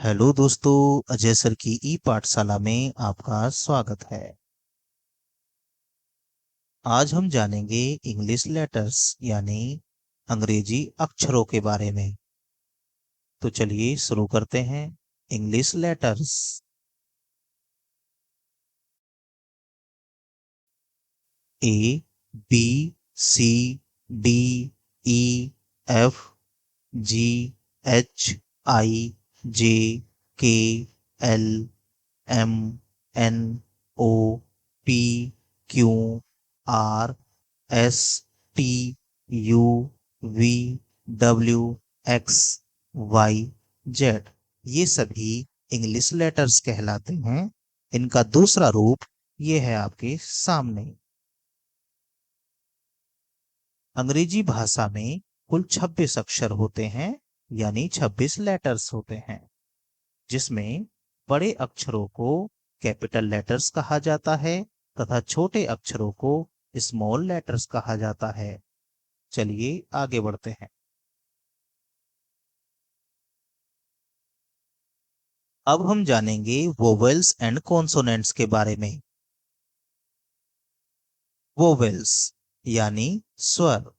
Hello दोस्तों, Ajay sir की ई पाठशाला में आपका स्वागत है। आज हम जानेंगे इंग्लिश लेटर्स यानी अंग्रेजी अक्षरों के बारे में। तो चलिए शुरू करते हैं। English letters. A, B, C, D, E, F, G, H, I, J, K, L, M, N, O, P, Q, R, S, T, U, V, W, X, Y, Z. ये सभी इंग्लिश लेटर्स कहलाते हैं। इनका दूसरा रूप ये है आपके सामने। अंग्रेजी भाषा में कुल 26 अक्षर होते हैं, यानी 26 लेटर्स होते हैं, जिसमें बड़े अक्षरों को कैपिटल लेटर्स कहा जाता है तथा छोटे अक्षरों को स्मॉल लेटर्स कहा जाता है। चलिए आगे बढ़ते हैं। अब हम जानेंगे वोवेल्स एंड कॉन्सोनेंट्स के बारे में। वोवेल्स यानी स्वर।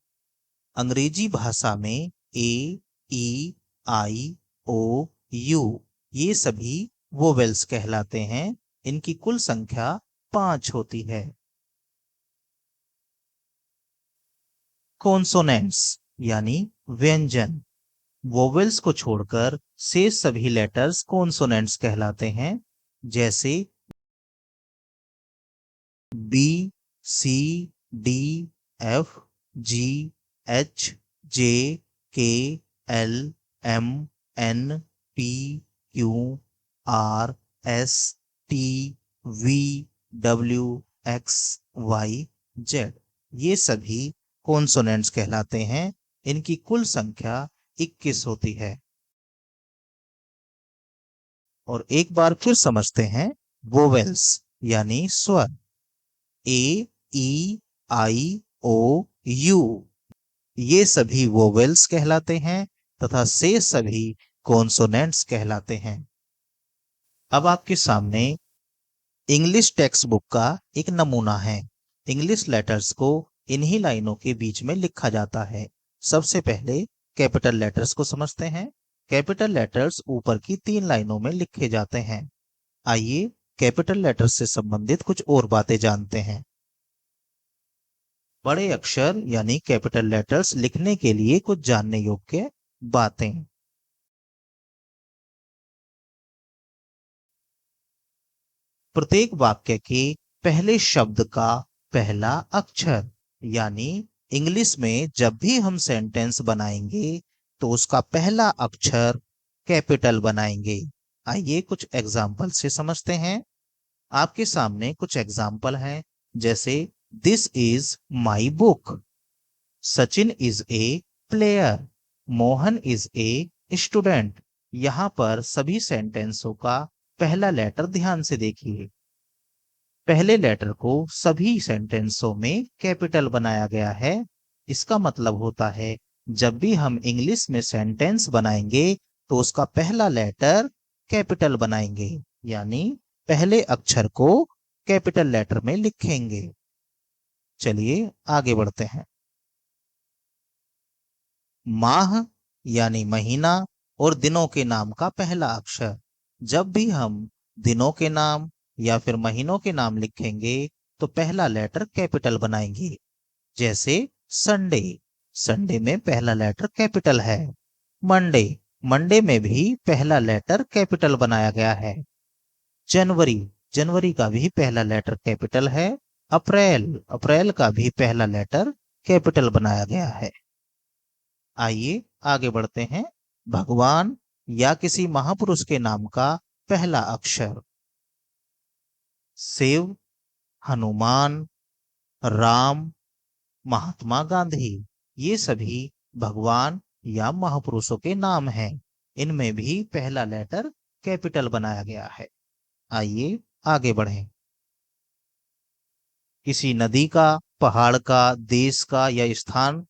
अंग्रेजी भाषा में ए, ई, आई, ओ, यू ये सभी वोवेल्स कहलाते हैं। इनकी कुल संख्या 5 होती है। कॉन्सोनेंट्स यानी व्यंजन। वोवेल्स को छोड़कर शेष सभी लेटर्स कॉन्सोनेंट्स कहलाते हैं, जैसे B, C, D, F, G, H, J, K, L, M, N, P, Q, R, S, T, V, W, X, Y, Z. ये सभी कॉन्सोनेंट्स कहलाते हैं। इनकी कुल संख्या 21 होती है। और एक बार फिर समझते हैं वोवेल्स यानी स्वर। ए, ई, आई, ओ, यू ये सभी वोवेल्स कहलाते हैं तथा शेष सभी कॉन्सोनेंट्स कहलाते हैं। अब आपके सामने इंग्लिश टेक्स्ट बुक का एक नमूना है। इंग्लिश लेटर्स को इन्हीं लाइनों के बीच में लिखा जाता है। सबसे पहले कैपिटल लेटर्स को समझते हैं। कैपिटल लेटर्स ऊपर की 3 लाइनों में लिखे जाते हैं। आइए कैपिटल लेटर्स से संबंधित कुछ और बातें जानते हैं। बड़े अक्षर यानी कैपिटल लेटर्स लिखने के लिए कुछ जानने योग्य बातें। प्रत्येक वाक्य के पहले शब्द का पहला अक्षर, यानी इंग्लिश में जब भी हम सेंटेंस बनाएंगे तो उसका पहला अक्षर कैपिटल बनाएंगे। आइए कुछ एग्जाम्पल से समझते हैं। आपके सामने कुछ एग्जाम्पल हैं, जैसे this is my book, Sachin is a player, Mohan is a student. यहां पर सभी सेंटेंसों का पहला लेटर ध्यान से देखिए। पहले लेटर को सभी सेंटेंसों में कैपिटल बनाया गया है। इसका मतलब होता है जब भी हम इंग्लिश में सेंटेंस बनाएंगे तो उसका पहला लेटर कैपिटल बनाएंगे, यानी पहले अक्षर को कैपिटल लेटर में लिखेंगे। चलिए आगे बढ़ते हैं। माह यानी महीना और दिनों के नाम का पहला अक्षर। जब भी हम दिनों के नाम या फिर महीनों के नाम लिखेंगे तो पहला लेटर कैपिटल बनाएंगे, जैसे संडे। संडे में पहला लेटर कैपिटल है। मंडे, मंडे में भी पहला लेटर कैपिटल बनाया गया है। जनवरी, जनवरी का भी पहला लेटर कैपिटल है। अप्रैल, अप्रैल का भी पहला लेटर कैपिटल बनाया गया है। आइए आगे बढ़ते हैं। भगवान या किसी महापुरुष के नाम का पहला अक्षर। शिव, हनुमान, राम, महात्मा गांधी ये सभी भगवान या महापुरुषों के नाम हैं। इनमें भी पहला लेटर कैपिटल बनाया गया है। आइए आगे बढ़ें। किसी नदी का, पहाड़ का, देश का या स्थान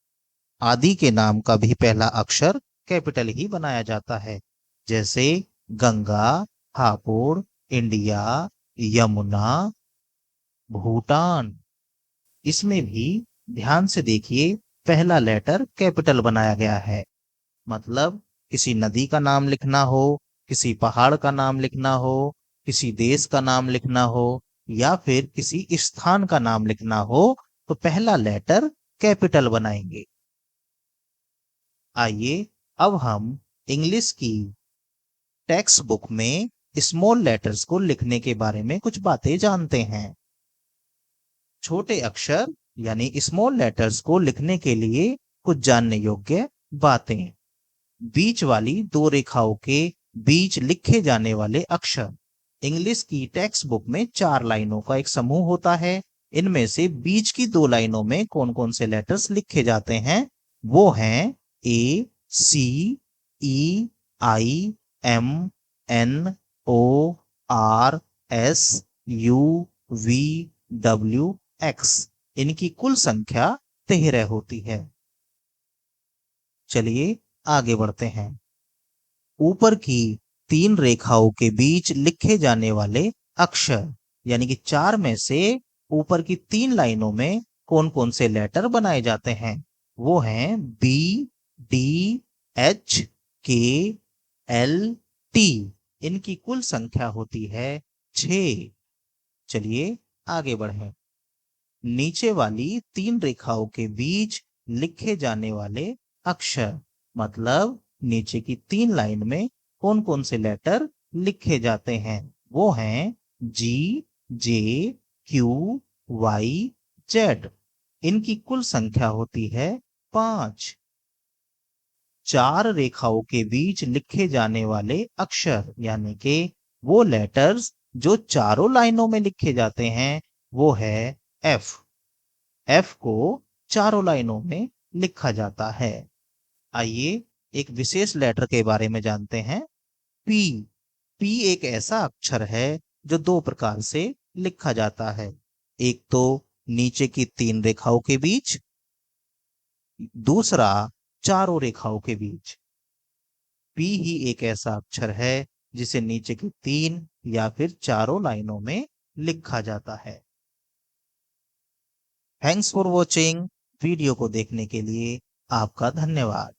आदि के नाम का भी पहला अक्षर कैपिटल ही बनाया जाता है, जैसे गंगा, हापुड़, इंडिया, यमुना, भूटान। इसमें भी ध्यान से देखिए, पहला लेटर कैपिटल बनाया गया है। मतलब किसी नदी का नाम लिखना हो, किसी पहाड़ का नाम लिखना हो, किसी देश का नाम लिखना हो, या फिर किसी स्थान का नाम लिखना हो, तो पहला लेटर कैपिटल बनाएंगे। आइए अब हम इंग्लिश की टेक्स्ट बुक में स्मॉल लेटर्स को लिखने के बारे में कुछ बातें जानते हैं। छोटे अक्षर यानी स्मॉल लेटर्स को लिखने के लिए कुछ जानने योग्य बातें। बीच वाली दो रेखाओं के बीच लिखे जाने वाले अक्षर। इंग्लिश की टेक्स्ट बुक में 4 लाइनों का एक समूह होता है। इनमें से बीच की 2 लाइनों में कौन कौन से लेटर्स लिखे जाते हैं? वो हैं A, C, E, I, M, N, O, R, S, U, V, W, X. इनकी कुल संख्या 13 होती है। चलिए आगे बढ़ते हैं। ऊपर की 3 रेखाओं के बीच लिखे जाने वाले अक्षर, यानी कि 4 में से ऊपर की 3 लाइनों में कौन कौन से लेटर बनाए जाते हैं? वो हैं बी, डी, एच, के, एल, टी। इनकी कुल संख्या होती है 6। चलिए आगे बढ़ें। नीचे वाली 3 रेखाओं के बीच लिखे जाने वाले अक्षर, मतलब नीचे की 3 लाइन में कौन कौन से लेटर लिखे जाते हैं? वो हैं जी, जे, क्यू, वाई, जेड। इनकी कुल संख्या होती है 5। 4 रेखाओं के बीच लिखे जाने वाले अक्षर, यानी कि वो लेटर्स जो चारों लाइनों में लिखे जाते हैं, वो है एफ। एफ को चारों लाइनों में लिखा जाता है। आइए एक विशेष लेटर के बारे में जानते हैं, पी। पी एक ऐसा अक्षर है जो 2 प्रकार से लिखा जाता है। एक तो नीचे की 3 रेखाओं के बीच, दूसरा चारों रेखाओं के बीच। पी ही एक ऐसा अक्षर है जिसे नीचे की 3 या फिर चारों लाइनों में लिखा जाता है। Thanks for watching. वीडियो को देखने के लिए आपका धन्यवाद।